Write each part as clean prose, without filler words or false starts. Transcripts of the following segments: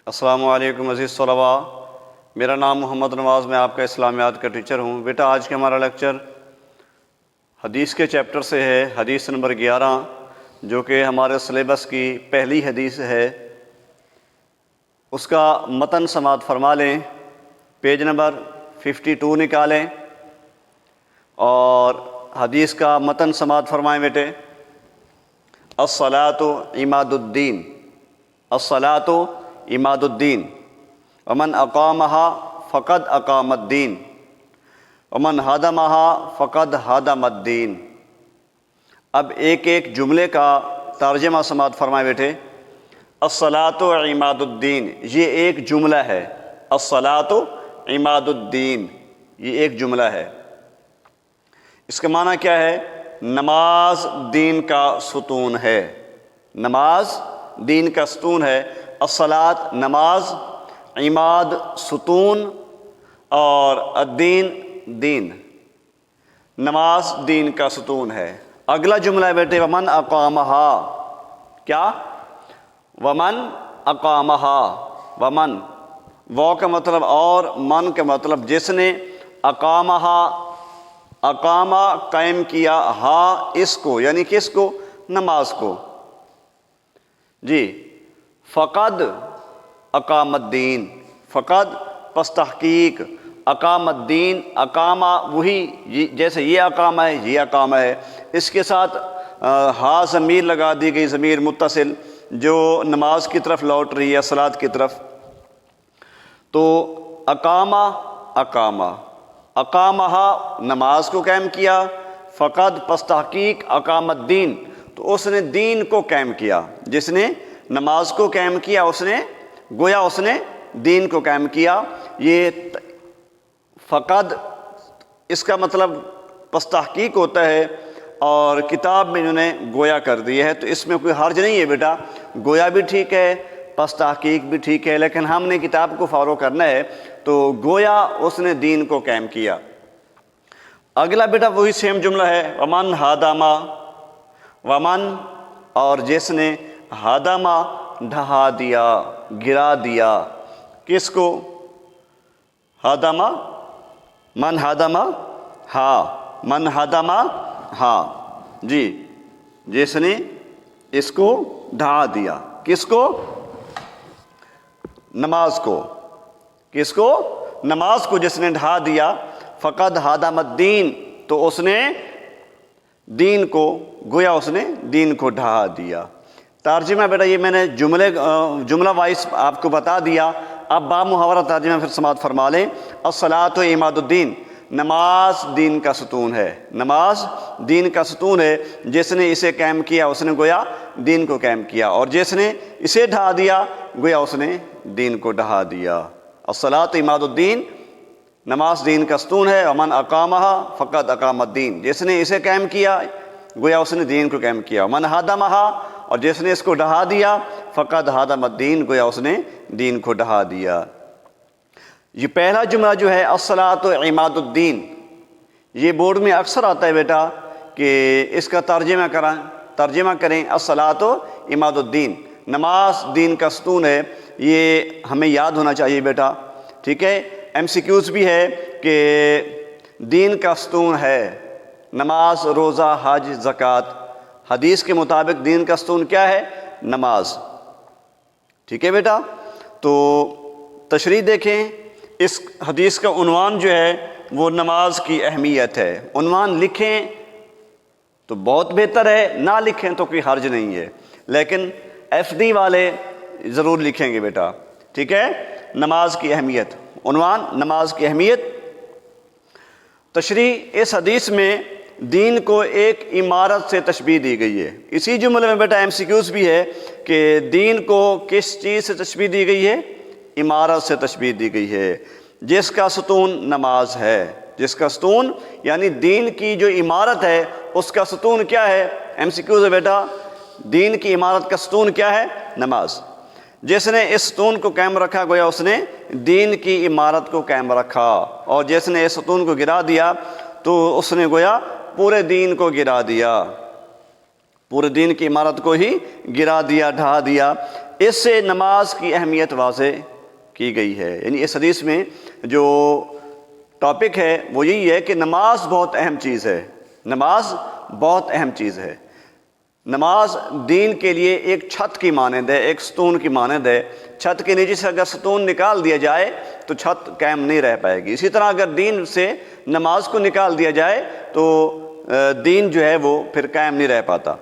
السلام علیکم عزیز طلباء، میرا نام محمد نواز، میں آپ کا اسلامیات کا ٹیچر ہوں۔ بیٹا آج کا ہمارا لیکچر حدیث کے چیپٹر سے ہے، حدیث نمبر 11، جو کہ ہمارے سلیبس کی پہلی حدیث ہے۔ اس کا متن سماعت فرما لیں، پیج نمبر 52 نکالیں اور حدیث کا متن سماعت فرمائیں بیٹے۔ الصلاۃ عماد الدین، الصلاۃ عماد الدین، ومن اقامها فقد اقام الدین، ومن ہدمها فقد ہدم الدین۔ اب ایک ایک جملے کا ترجمہ سماعت فرمائے بیٹے۔ الصلاۃ عماد الدین، یہ ایک جملہ ہے۔ الصلاۃ عماد الدین، یہ ایک جملہ ہے۔ اس کا معنی کیا ہے؟ نماز دین کا ستون ہے، نماز دین کا ستون ہے۔ الصلاۃ نماز، عماد ستون، اور الدین دین، نماز دین کا ستون ہے۔ اگلا جملہ ہے بیٹے ومن اقامہا، کیا؟ ومن اقامہا، ومن، وہ کا مطلب اور، من کا مطلب جس نے، اقامہا، اقامہ قائم کیا، ہا اس کو، یعنی کس کو؟ نماز کو جی۔ فقد اقام الدین، فقد پس تحقیق، اقام الدین، اقامہ وہی جیسے یہ اقامہ ہے، یہ اقامہ ہے، اس کے ساتھ ہا ضمیر لگا دی گئی، ضمیر متصل جو نماز کی طرف لوٹ رہی ہے، صلاۃ کی طرف۔ تو اقامہ، اقامہ، اقامہا نماز کو قائم کیا، فقد پس تحقیق، اقام الدین تو اس نے دین کو قائم کیا۔ جس نے نماز کو قائم کیا اس نے، گویا اس نے دین کو قائم کیا۔ یہ فقد اس کا مطلب پس تحقیق ہوتا ہے، اور کتاب میں انہوں نے گویا کر دیا ہے، تو اس میں کوئی حرج نہیں ہے بیٹا، گویا بھی ٹھیک ہے، پس تحقیق بھی ٹھیک ہے، لیکن ہم نے کتاب کو فالو کرنا ہے، تو گویا اس نے دین کو قائم کیا۔ اگلا بیٹا وہی سیم جملہ ہے، ومن ہدمہ، ومن اور جس نے، ہدمہ ڈھا دیا، گرا دیا، کس کو؟ ہدمہ، من ہدمہ، ہا، من ہدمہ، ہا جی، جس نے اس کو ڈھا دیا، کس کو؟ نماز کو، کس کو؟ نماز کو جس نے ڈھا دیا، فقد ہدم الدین تو اس نے دین کو، گویا اس نے دین کو ڈھا دیا۔ ترجمہ بیٹا یہ میں نے جملہ وائز آپ کو بتا دیا، اب با محاورہ ترجمہ پھر سماعت فرما لیں۔ الصلاۃ عماد الدین، نماز دین کا ستون ہے، نماز دین کا ستون ہے، جس نے اسے قائم کیا اس نے گویا دین کو قائم کیا، اور جس نے اسے ڈھا دیا گویا اس نے دین کو ڈھا دیا۔ الصلاۃ عماد الدین، نماز دین کا ستون ہے، ومن اقامہا فقد اقام الدین، جس نے اسے قائم کیا گویا اس نے دین کو قائم کیا، ومن ہدمہا اور جس نے اس کو ڈھا دیا، فقد ہدم الدین گویا اس نے دین کو ڈھا دیا۔ یہ پہلا جملہ جو ہے الصلاۃ عماد الدین، یہ بورڈ میں اکثر آتا ہے بیٹا کہ اس کا ترجمہ کریں الصلاۃ عماد الدین، نماز دین کا ستون ہے، یہ ہمیں یاد ہونا چاہیے بیٹا، ٹھیک ہے۔ ایم سی کیوز بھی ہے کہ دین کا ستون ہے نماز، روزہ، حج، زکوٰۃ۔ حدیث کے مطابق دین کا ستون کیا ہے؟ نماز، ٹھیک ہے بیٹا۔ تو تشریح دیکھیں، اس حدیث کا عنوان جو ہے وہ نماز کی اہمیت ہے۔ عنوان لکھیں تو بہت بہتر ہے، نہ لکھیں تو کوئی حرج نہیں ہے، لیکن ایف ڈی والے ضرور لکھیں گے بیٹا، ٹھیک ہے۔ نماز کی اہمیت، عنوان نماز کی اہمیت۔ تشریح، اس حدیث میں دین کو ایک عمارت سے تشبیہ دی گئی ہے۔ اسی جملے میں بیٹا ایم سی کیوز بھی ہے کہ دین کو کس چیز سے تشبیہ دی گئی ہے؟ عمارت سے تشبیہ دی گئی ہے، جس کا ستون نماز ہے، جس کا ستون یعنی دین کی جو عمارت ہے اس کا ستون کیا ہے؟ ایم سی کیوز ہے بیٹا، دین کی عمارت کا ستون کیا ہے؟ نماز۔ جس نے اس ستون کو قائم رکھا گویا اس نے دین کی عمارت کو قائم رکھا، اور جس نے اس ستون کو گرا دیا تو اس نے گویا پورے دین کو گرا دیا، پورے دین کی عمارت کو ہی گرا دیا، ڈھا دیا۔ اس سے نماز کی اہمیت واضح کی گئی ہے۔ یعنی اس حدیث میں جو ٹاپک ہے وہ یہی ہے کہ نماز بہت اہم چیز ہے، نماز بہت اہم چیز ہے۔ نماز دین کے لیے ایک چھت کی مانند ہے، ایک ستون کی مانند ہے۔ چھت کے نیچے سے اگر ستون نکال دیا جائے تو چھت قائم نہیں رہ پائے گی۔ اسی طرح اگر دین سے نماز کو نکال دیا جائے تو دین جو ہے وہ پھر قائم نہیں رہ پاتا۔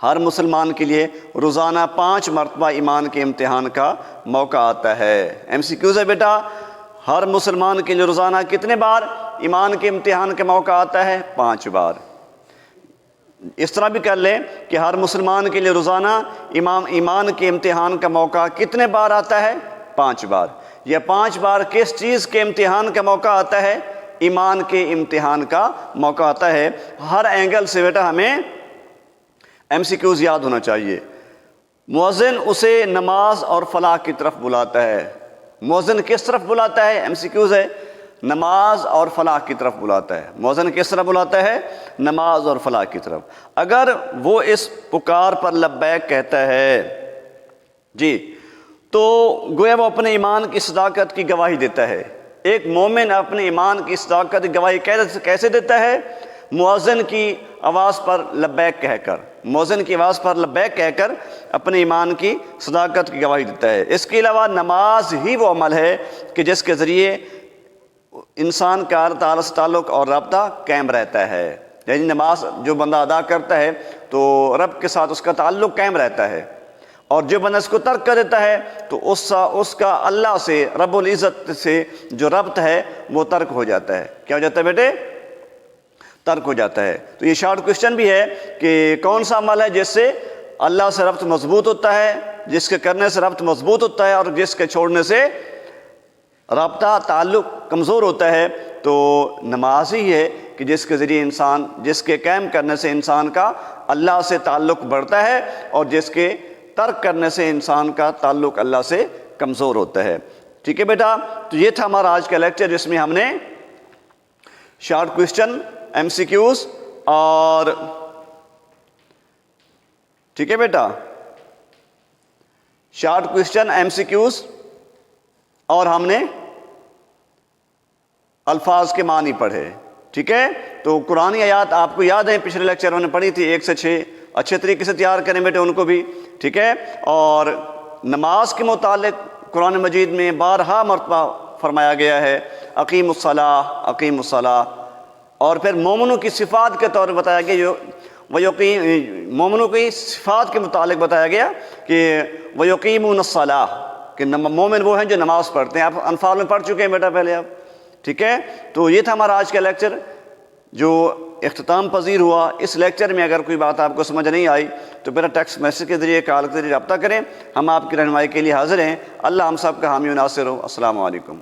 ہر مسلمان کے لیے روزانہ 5 مرتبہ ایمان کے امتحان کا موقع آتا ہے۔ ایم سی کیوز ہے بیٹا، ہر مسلمان کے لیے روزانہ کتنے بار ایمان کے امتحان کا موقع آتا ہے؟ 5 بار۔ اس طرح بھی کر لیں کہ ہر مسلمان کے لیے روزانہ ایمان کے امتحان کا موقع کتنے بار آتا ہے؟ 5 بار۔ یہ 5 بار کس چیز کے امتحان کا موقع آتا ہے؟ ایمان کے امتحان کا موقع آتا ہے۔ ہر اینگل سے بیٹا ہمیں ایم سی کیوز یاد ہونا چاہیے۔ مؤذن اسے نماز اور فلاح کی طرف بلاتا ہے۔ مؤذن کس طرف بلاتا ہے؟ ایم سی کیوز ہے، نماز اور فلاح کی طرف بلاتا ہے۔ مؤذن کس طرف بلاتا ہے؟ نماز اور فلاح کی طرف۔ اگر وہ اس پکار پر لبیک کہتا ہے جی تو گویا وہ اپنے ایمان کی صداقت کی گواہی دیتا ہے۔ ایک مومن اپنے ایمان کی صداقت کی گواہی کیسے دیتا ہے؟ مؤذن کی آواز پر لبیک کہہ کر، مؤذن کی آواز پر لبیک کہہ کر اپنے ایمان کی صداقت کی گواہی دیتا ہے۔ اس کے علاوہ نماز ہی وہ عمل ہے کہ جس کے ذریعے انسان کا اللہ تعالیٰ سے تعلق اور رابطہ قائم رہتا ہے۔ یعنی نماز جو بندہ ادا کرتا ہے تو رب کے ساتھ اس کا تعلق قائم رہتا ہے، اور جو بندہ اس کو ترک کر دیتا ہے تو اس کا اللہ سے، رب العزت سے جو ربط ہے وہ ترک ہو جاتا ہے۔ کیا ہو جاتا ہے بیٹے؟ ترک ہو جاتا ہے۔ تو یہ شارٹ کوشچن بھی ہے کہ کون سا عمل ہے جس سے اللہ سے ربط مضبوط ہوتا ہے، جس کے کرنے سے ربط مضبوط ہوتا ہے، اور جس کے چھوڑنے سے رابطہ تعلق کمزور ہوتا ہے؟ تو نماز ہی ہے کہ جس کے ذریعے انسان، جس کے قائم کرنے سے انسان کا اللہ سے تعلق بڑھتا ہے، اور جس کے ترک کرنے سے انسان کا تعلق اللہ سے کمزور ہوتا ہے۔ ٹھیک ہے بیٹا، تو یہ تھا ہمارا آج کا لیکچر جس میں ہم نے short question, M C Qs اور ٹھیک ہے بیٹا، short question, M C Qs, اور ہم نے الفاظ کے معنی پڑھے۔ ٹھیک ہے، تو قرآنی آیات آپ کو یاد ہیں، پچھلے لیکچر میں نے پڑھی تھی 1 سے 6، اچھے طریقے سے تیار کریں بیٹے ان کو بھی۔ ٹھیک ہے، اور نماز کے متعلق قرآن مجید میں بارہا مرتبہ فرمایا گیا ہے اقیم الصلاۃ، اقیم الصلاۃ، اور پھر مومنوں کی صفات کے طور پر بتایا گیا، جو مومنوں کی صفات کے متعلق بتایا گیا کہ وَيُقِيمُونَ الصَّلَاةَ، کہ مومن وہ ہیں جو نماز پڑھتے ہیں۔ آپ انفال میں پڑھ چکے ہیں بیٹا پہلے آپ۔ ٹھیک ہے، تو یہ تھا ہمارا آج کا لیکچر جو اختتام پذیر ہوا۔ اس لیکچر میں اگر کوئی بات آپ کو سمجھ نہیں آئی تو میرا ٹیکسٹ میسیج کے ذریعے، کال کے ذریعے رابطہ کریں، ہم آپ کی رہنمائی کے لیے حاضر ہیں۔ اللہ ہم سب کا حامی و ناصر ہو۔ السلام علیکم۔